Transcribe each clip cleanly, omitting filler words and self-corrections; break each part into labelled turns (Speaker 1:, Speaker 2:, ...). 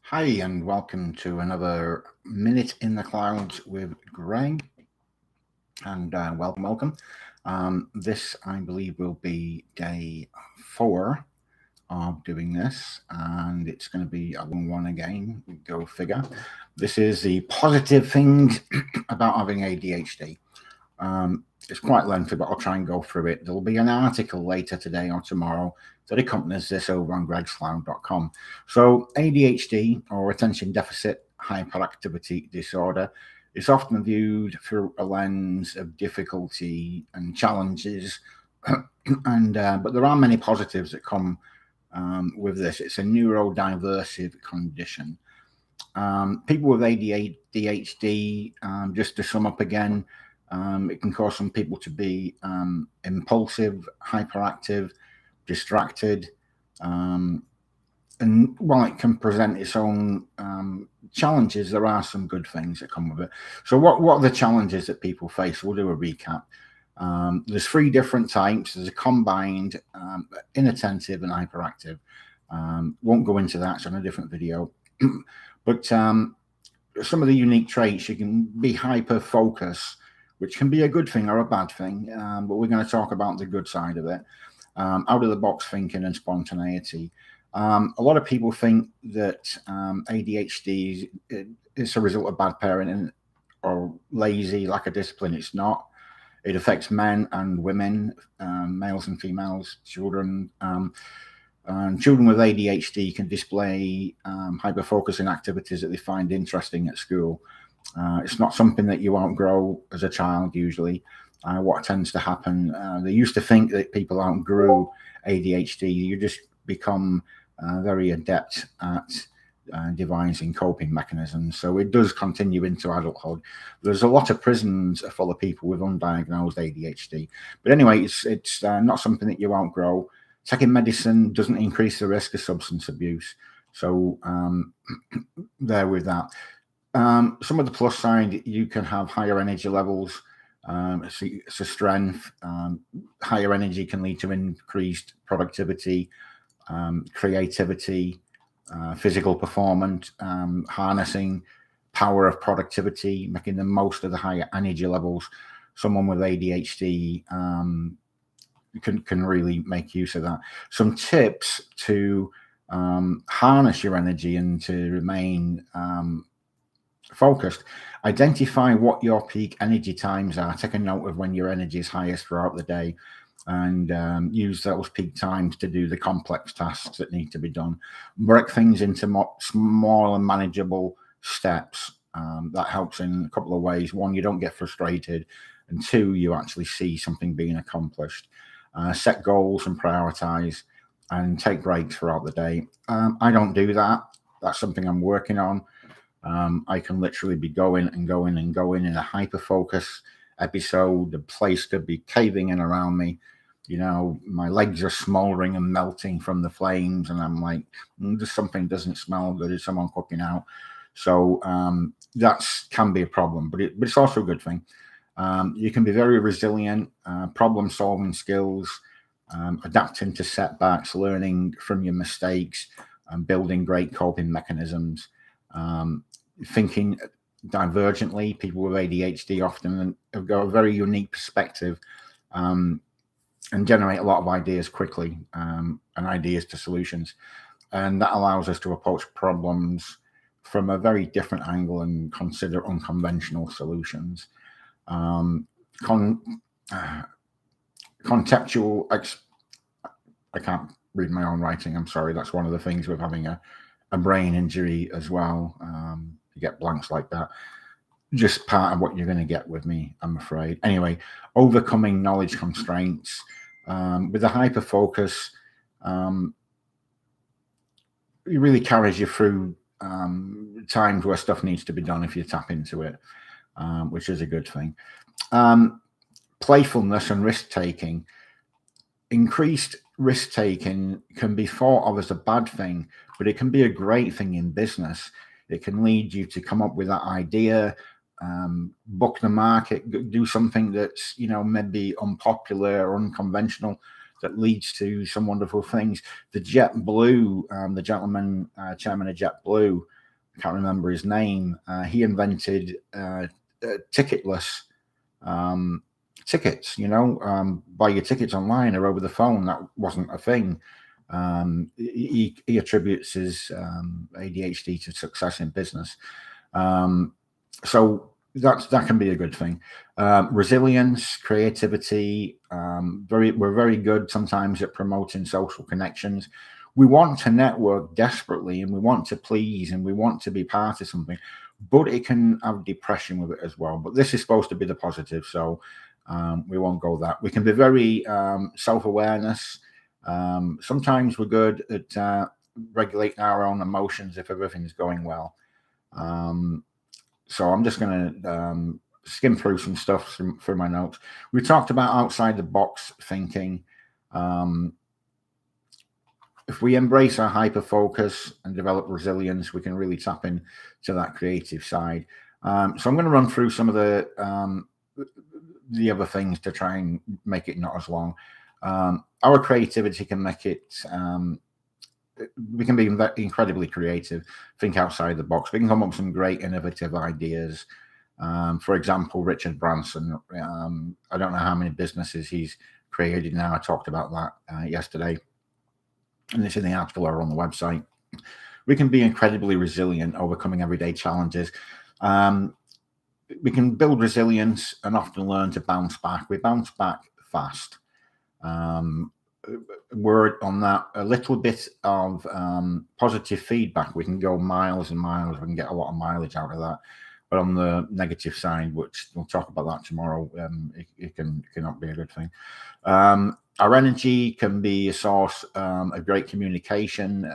Speaker 1: Hi, and welcome to another Minute in the Clouds with Greg. And welcome. This, I believe, will be day 4 of doing this, and it's going to be a long one again. Go figure. This is the positive things about having ADHD. It's quite lengthy, but I'll try and go through it. There'll be an article later today or tomorrow that accompanies this over on gregsloud.com. So ADHD, or attention deficit hyperactivity disorder, is often viewed through a lens of difficulty and challenges, but there are many positives that come with this. It's a neurodiverse condition. People with ADHD, just to sum up again, it can cause some people to be impulsive, hyperactive, distracted, and while it can present its own challenges, there are some good things that come with it. So what are the challenges that people face? We'll do a recap. There's 3 different types. There's a combined inattentive and hyperactive. Won't go into that, it's on a different video. But some of the unique traits, you can be hyper-focus, which can be a good thing or a bad thing, but we're going to talk about the good side of it. Out-of-the-box thinking and spontaneity. A lot of people think that ADHD is a result of bad parenting or lazy, lack of discipline. It's not. It affects men and women, males and females, children. Children with ADHD can display hyper-focusing activities that they find interesting at school. It's not something that you outgrow as a child usually. What tends to happen, they used to think that people outgrew ADHD. You just become very adept at devising coping mechanisms. So it does continue into adulthood. There's a lot of prisons full of people with undiagnosed ADHD. But anyway, it's not something that you outgrow. Taking medicine doesn't increase the risk of substance abuse. So there with that. Some of the plus side, you can have higher energy levels. It's a strength. Higher energy can lead to increased productivity, creativity, physical performance, harnessing power of productivity, making the most of the higher energy levels. Someone with ADHD can really make use of that. Some tips to harness your energy and to remain focused. Identify what your peak energy times are. Take a note of when your energy is highest throughout the day, and use those peak times to do the complex tasks that need to be done. Break things into small and manageable steps. That helps in a couple of ways. 1, you don't get frustrated, and 2, you actually see something being accomplished. Set goals and prioritize, and take breaks throughout the day. I don't do that. That's something I'm working on. I can literally be going and going and going in a hyper-focus episode. The place could be caving in around me. You know, my legs are smoldering and melting from the flames, and I'm like, something doesn't smell good. Is someone cooking out? So that can be a problem, but it's also a good thing. You can be very resilient, problem-solving skills, adapting to setbacks, learning from your mistakes, and building great coping mechanisms. Thinking divergently. People with ADHD often have got a very unique perspective and generate a lot of ideas quickly, and ideas to solutions. And that allows us to approach problems from a very different angle and consider unconventional solutions. Contextual, I can't read my own writing, I'm sorry. That's one of the things with having a brain injury as well. You get blanks like that. Just part of what you're going to get with me, I'm afraid. Anyway, overcoming knowledge constraints. With the hyper focus, it really carries you through times where stuff needs to be done if you tap into it, which is a good thing. Playfulness and risk-taking. Increased risk-taking can be thought of as a bad thing, but it can be a great thing in business. It can lead you to come up with that idea, book the market, do something that's, maybe unpopular or unconventional that leads to some wonderful things. The JetBlue, the gentleman, chairman of JetBlue, I can't remember his name. He invented ticketless tickets. Buy your tickets online or over the phone. That wasn't a thing. He attributes his ADHD to success in business. So that can be a good thing. Resilience, creativity. We're very good sometimes at promoting social connections. We want to network desperately, and we want to please, and we want to be part of something, but it can have depression with it as well. But this is supposed to be the positive, so we won't go that. We can be very self-awareness. Sometimes we're good at regulating our own emotions if everything's going well. So I'm just going to skim through some stuff through my notes. We talked about outside the box thinking. If we embrace our hyper focus and develop resilience, we can really tap into that creative side. So I'm going to run through some of the other things to try and make it not as long. Our creativity can make it, we can be incredibly creative, think outside the box. We can come up with some great innovative ideas. For example, Richard Branson, I don't know how many businesses he's created now. I talked about that yesterday. And it's in the article or on the website. We can be incredibly resilient, overcoming everyday challenges. We can build resilience and often learn to bounce back. We bounce back fast. Word on that, a little bit of positive feedback. We can go miles and miles. We can get a lot of mileage out of that. But on the negative side, which we'll talk about that tomorrow, it cannot be a good thing. Our energy can be a source of great communication.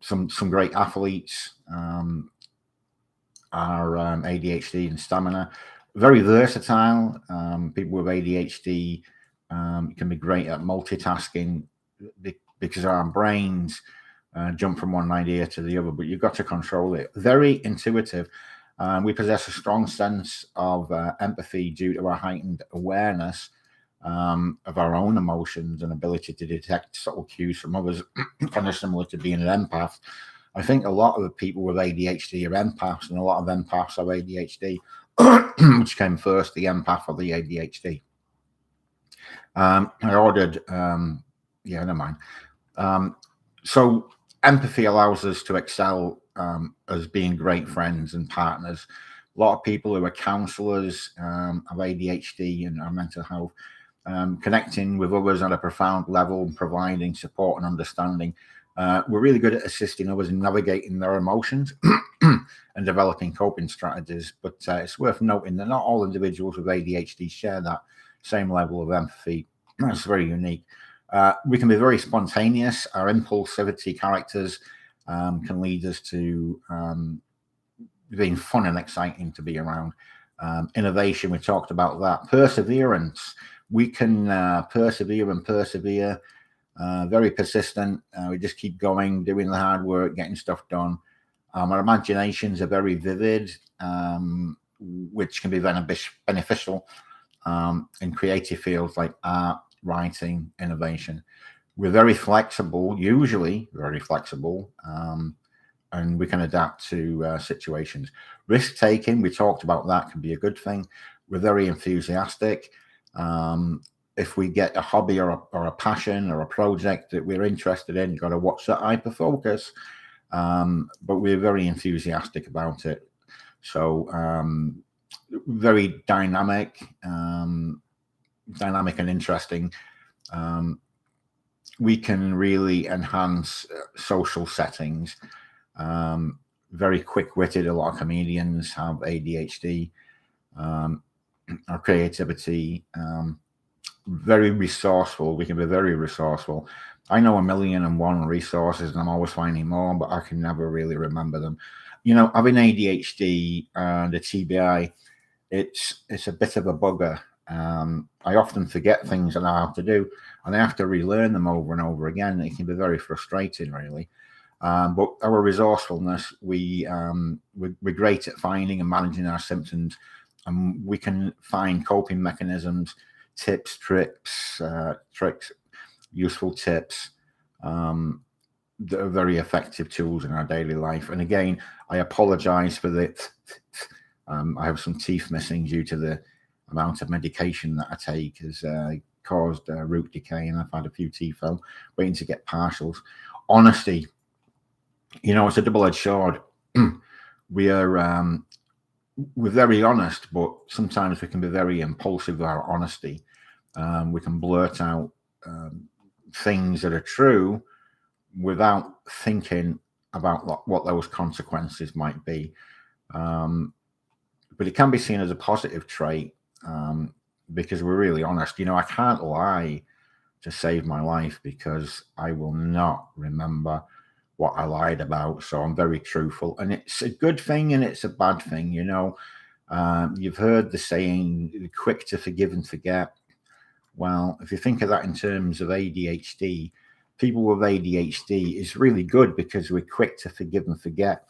Speaker 1: Some great athletes are ADHD and stamina. Very versatile. People with ADHD can be great at multitasking because our brains jump from one idea to the other, but you've got to control it. Very intuitive. We possess a strong sense of empathy due to our heightened awareness of our own emotions and ability to detect subtle cues from others, kind of similar to being an empath. I think a lot of the people with ADHD are empaths, and a lot of empaths have ADHD. Which came first, the empath or the ADHD? I ordered, never mind. So empathy allows us to excel as being great friends and partners. A lot of people who are counselors have ADHD and our mental health. Connecting with others at a profound level and providing support and understanding. We're really good at assisting others in navigating their emotions and developing coping strategies. But it's worth noting that not all individuals with ADHD share that same level of empathy. That's very unique. We can be very spontaneous. Our impulsivity characters can lead us to being fun and exciting to be around. Innovation, we talked about that. Perseverance. We can persevere and persevere, very persistent. We just keep going, doing the hard work, getting stuff done. Our imaginations are very vivid, which can be beneficial in creative fields like art, writing, innovation. We're very flexible, usually very flexible, and we can adapt to situations. Risk-taking, we talked about that, can be a good thing. We're very enthusiastic. If we get a hobby or a passion or a project that we're interested in, you've got to watch that hyper-focus. But we're very enthusiastic about it. So very dynamic and interesting. We can really enhance social settings. Very quick-witted. A lot of comedians have ADHD. Our creativity, very resourceful. We can be very resourceful. I know 1,000,001 resources, and I'm always finding more, but I can never really remember them. Having ADHD and a TBI, it's a bit of a bugger. I often forget things that I have to do, and I have to relearn them over and over again. It can be very frustrating, really. But our resourcefulness, we're great at finding and managing our symptoms, and we can find coping mechanisms, tips, tricks, useful tips. that are very effective tools in our daily life. And again, I apologize for this. I have some teeth missing due to the amount of medication that I take has caused root decay, and I've had a few teeth out, waiting to get partials. Honesty, it's a double-edged sword. We're very honest, but sometimes we can be very impulsive with our honesty. We can blurt out things that are true without thinking about what those consequences might be. But it can be seen as a positive trait because we're really honest. I can't lie to save my life because I will not remember what I lied about. So I'm very truthful, and it's a good thing and it's a bad thing. You've heard the saying, quick to forgive and forget. Well, if you think of that in terms of ADHD, people with ADHD is really good because we're quick to forgive and forget,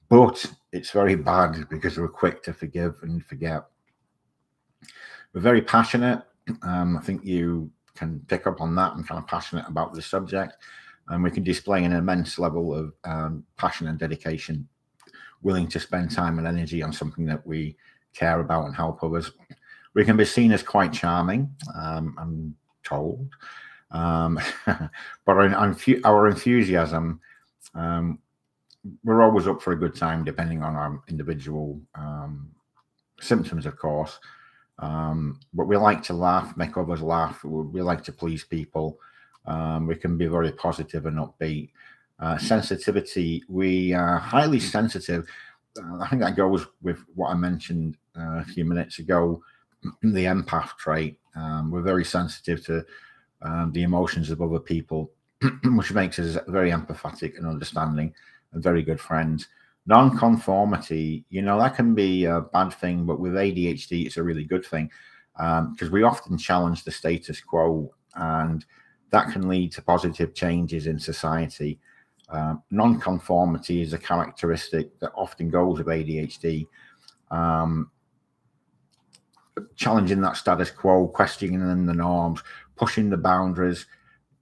Speaker 1: but it's very bad because we're quick to forgive and forget. We're very passionate. I think you can pick up on that. I'm kind of passionate about the subject, and we can display an immense level of passion and dedication, willing to spend time and energy on something that we care about and help others. We can be seen as quite charming, I'm told, but our enthusiasm, we're always up for a good time, depending on our individual symptoms, of course. But we like to laugh, make others laugh. We like to please people. We can be very positive and upbeat. Sensitivity, we are highly sensitive. I think that goes with what I mentioned a few minutes ago, the empath trait. We're very sensitive to the emotions of other people, which makes us very empathetic and understanding and very good friends. Non-conformity, that can be a bad thing, but with ADHD, it's a really good thing because we often challenge the status quo, and that can lead to positive changes in society. Non-conformity is a characteristic that often goes with ADHD. Challenging that status quo, questioning the norms, pushing the boundaries,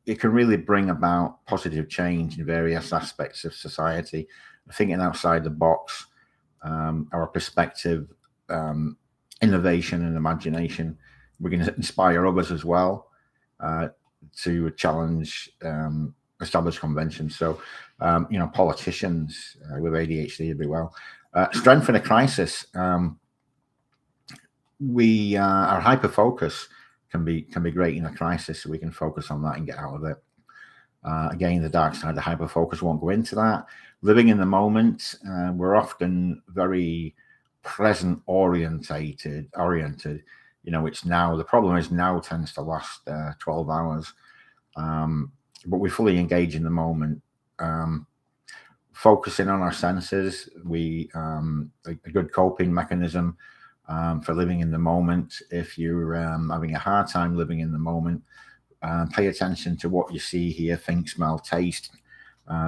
Speaker 1: it can really bring about positive change in various aspects of society. Thinking outside the box, our perspective, innovation and imagination. We're going to inspire others as well to challenge established conventions. So, politicians with ADHD would be well. Strength in a crisis. Our hyper focus can be great in a crisis, so we can focus on that and get out of it. Again, the dark side of hyper focus, won't go into that. Living in the moment, we're often very present oriented. It's now. The problem is now tends to last 12 hours, but we fully engage in the moment. Focusing on our senses, a good coping mechanism for living in the moment. If you're having a hard time living in the moment, pay attention to what you see, hear, think, smell, taste.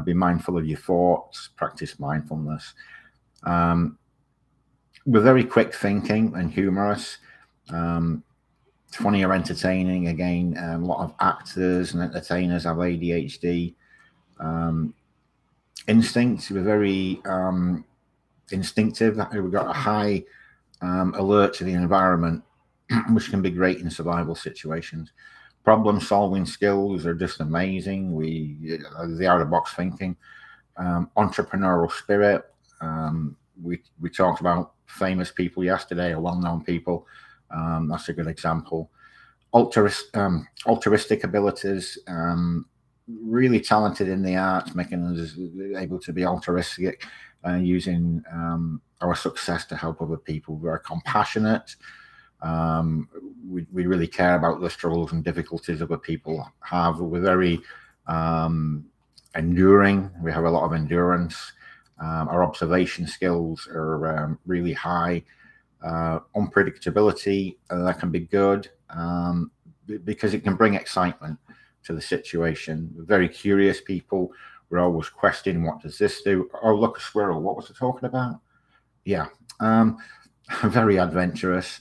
Speaker 1: Be mindful of your thoughts, practice mindfulness. We're very quick thinking and humorous, funny or entertaining. Again, a lot of actors and entertainers have ADHD. Instincts, we're very instinctive. We've got a high alert to the environment, which can be great in survival situations. Problem solving skills are just amazing. The out of box thinking, entrepreneurial spirit. We talked about famous people yesterday, or well-known people. That's a good example. Altruistic abilities. Really talented in the arts, making us able to be altruistic, using our success to help other people. We're compassionate. We really care about the struggles and difficulties other people have. We're very enduring. We have a lot of endurance. Our observation skills are really high. Unpredictability, that can be good because it can bring excitement to the situation. We're very curious people. We're always questioning, what does this do? Oh, look, a squirrel. What was it talking about? Yeah. Very adventurous,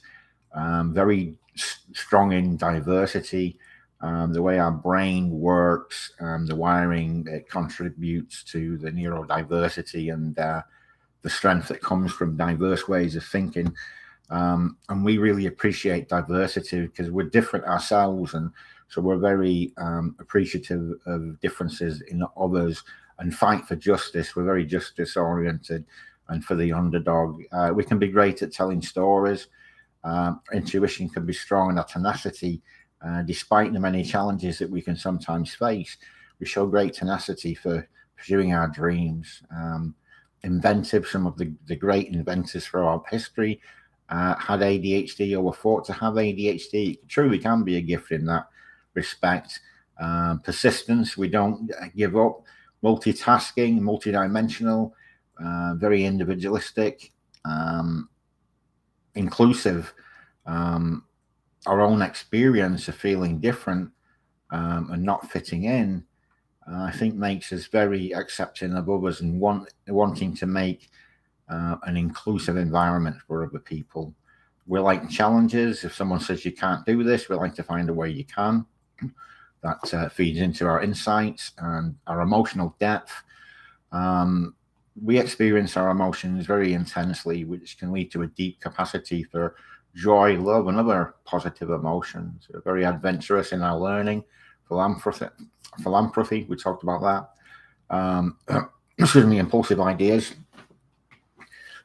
Speaker 1: very strong in diversity. the way our brain works, the wiring, it contributes to the neurodiversity and the strength that comes from diverse ways of thinking. And we really appreciate diversity because we're different ourselves, and so we're very appreciative of differences in others and fight for justice. We're very justice oriented and for the underdog. We can be great at telling stories. Intuition can be strong, and our tenacity, despite the many challenges that we can sometimes face, we show great tenacity for pursuing our dreams. Inventive, some of the great inventors throughout history had ADHD or were thought to have ADHD. It truly can be a gift in that respect. Persistence, we don't give up. Multitasking, multidimensional, very individualistic, inclusive. Our own experience of feeling different and not fitting in, I think makes us very accepting of others and wanting to make an inclusive environment for other people. We like challenges. If someone says you can't do this, we like to find a way you can. That feeds into our insights and our emotional depth. We experience our emotions very intensely, which can lead to a deep capacity for joy, love, and other positive emotions. We're very adventurous in our learning. Philanthropy, we talked about that. Excuse me, impulsive ideas.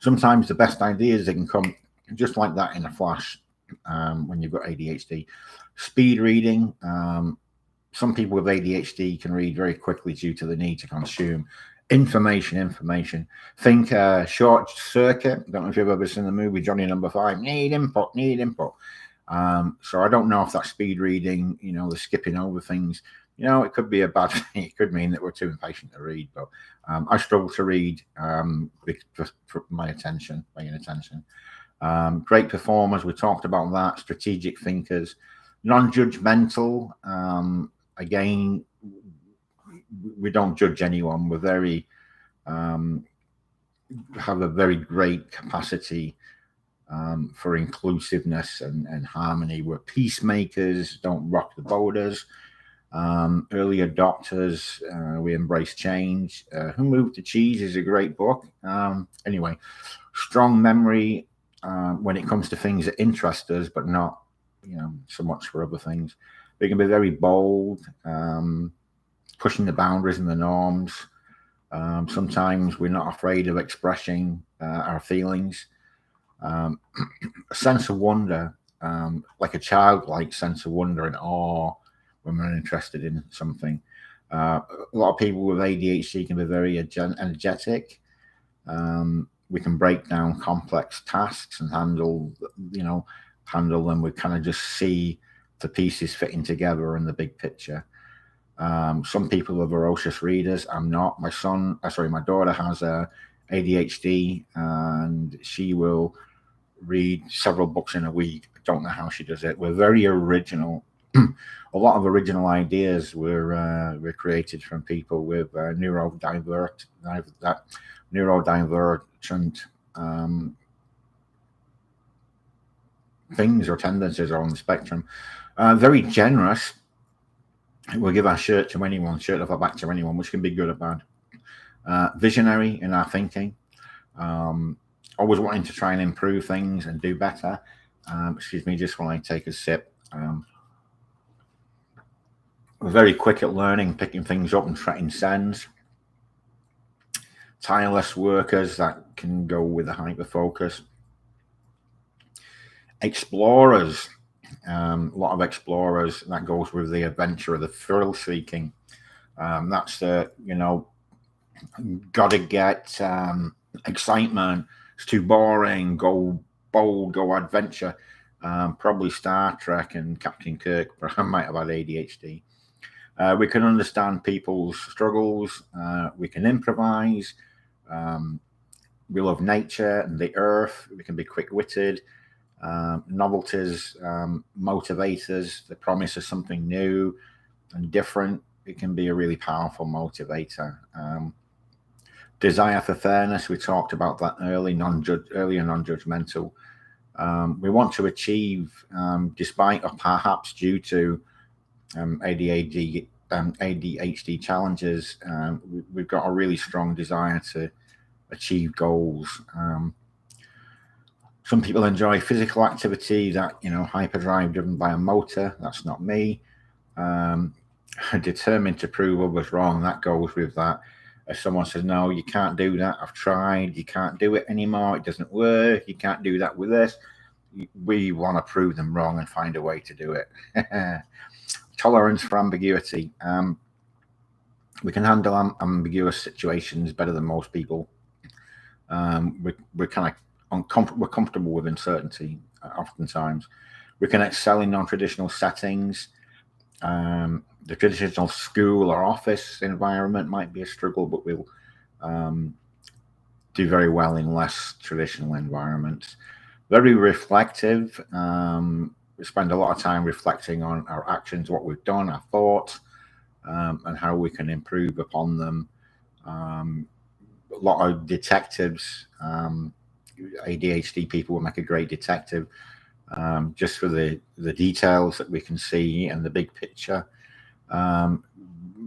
Speaker 1: Sometimes the best ideas, they can come just like that in a flash when you've got ADHD. Speed reading. Some people with ADHD can read very quickly due to the need to consume information. Think Short Circuit. I don't know if you've ever seen the movie Johnny Number 5. Need input. So I don't know if that's speed reading, the skipping over things. It could be a bad thing. It could mean that we're too impatient to read. But I struggle to read for paying attention. Great performers. We talked about that. Strategic thinkers. Non-judgmental. Again, we don't judge anyone. We're very have a very great capacity for inclusiveness and harmony. We're peacemakers, don't rock the boaters. Early adopters, we embrace change. Who Moved the Cheese is a great book. Anyway, strong memory when it comes to things that interest us, but not so much for other things. We can be very bold, pushing the boundaries and the norms. Sometimes we're not afraid of expressing our feelings. A sense of wonder, like a childlike sense of wonder and awe when we're interested in something. A lot of people with ADHD can be very energetic. We can break down complex tasks and handle them. We kind of just see the pieces fitting together in the big picture. Some people are voracious readers. I'm not. My daughter has ADHD, and she will read several books in a week. I don't know how she does it. We're very original. A lot of original ideas were created from people with neurodivergent things or tendencies are on the spectrum. Very generous. We'll give our shirt off our back to anyone, which can be good or bad. Visionary in our thinking. Always wanting to try and improve things and do better. Excuse me, just while I take a sip. We're very quick at learning, picking things up and setting sense. Tireless workers, that can go with a hyper focus. Explorers, a lot of explorers, that goes with the adventure, the thrill seeking. That's gotta get excitement. It's too boring. Go bold, go adventure. Probably Star Trek and Captain Kirk, but I might have had ADHD. We can understand people's struggles. We can improvise. We love nature and the earth. We can be quick-witted. Novelties, motivators, the promise of something new and different. It can be a really powerful motivator. Desire for fairness, we talked about that earlier, non-judgmental. We want to achieve, despite or perhaps due to ADHD challenges, we've got a really strong desire to achieve goals. Some people enjoy physical activity, that, hyperdrive driven by a motor. That's not me. Determined to prove others wrong. That goes with that. If someone says, no, you can't do that, I've tried, you can't do it anymore, it doesn't work, you can't do that with this, we want to prove them wrong and find a way to do it. Tolerance for ambiguity. We can handle ambiguous situations better than most people. We're comfortable with uncertainty oftentimes. We can excel in non-traditional settings. The traditional school or office environment might be a struggle, but we'll do very well in less traditional environments. Very reflective. We spend a lot of time reflecting on our actions, what we've done, our thoughts, and how we can improve upon them. A lot of detectives, ADHD people will make a great detective, just for the details that we can see and the big picture.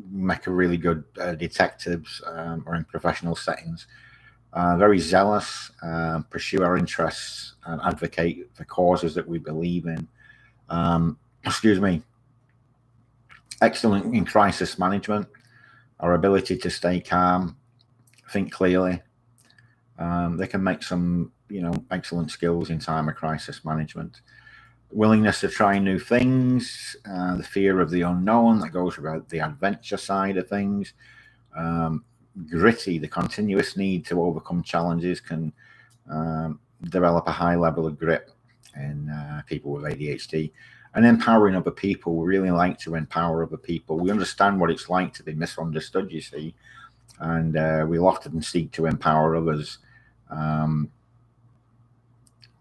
Speaker 1: Make a really good detectives, or in professional settings. Very zealous, pursue our interests and advocate for causes that we believe in. Excellent in crisis management. Our ability to stay calm, think clearly. They can make some, excellent skills in time of crisis management. Willingness to try new things, the fear of the unknown, that goes about the adventure side of things. Gritty, the continuous need to overcome challenges, can develop a high level of grit in people with ADHD. And empowering other people. We really like to empower other people. We understand what it's like to be misunderstood, you see, and we'll often seek to empower others,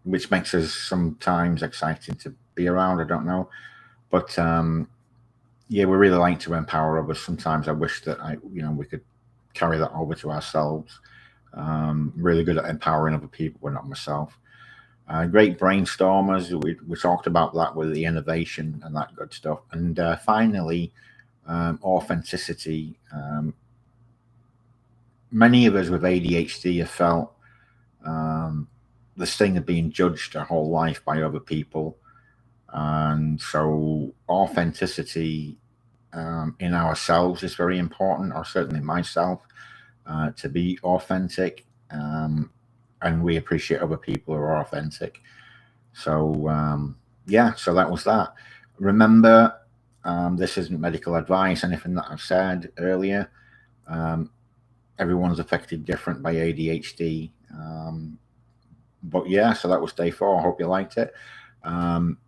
Speaker 1: which makes us sometimes exciting to be around. I don't know, but yeah, we really like to empower others. Sometimes I wish that we could carry that over to ourselves. Really good at empowering other people, but not myself. Great brainstormers. We talked about that with the innovation and that good stuff. And finally, authenticity. Many of us with ADHD have felt this thing of being judged our whole life by other people. And so authenticity in ourselves is very important, or certainly myself, to be authentic. And we appreciate other people who are authentic. So yeah, so that was that. Remember, this isn't medical advice. Anything that I've said earlier, everyone's affected different by ADHD. But yeah, so that was day 4. I hope you liked it. I'm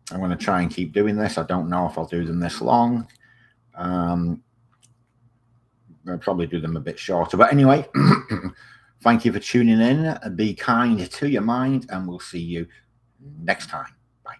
Speaker 1: going to try and keep doing this. I don't know if I'll do them this long. I'll probably do them a bit shorter. But anyway, thank you for tuning in. Be kind to your mind, and we'll see you next time. Bye.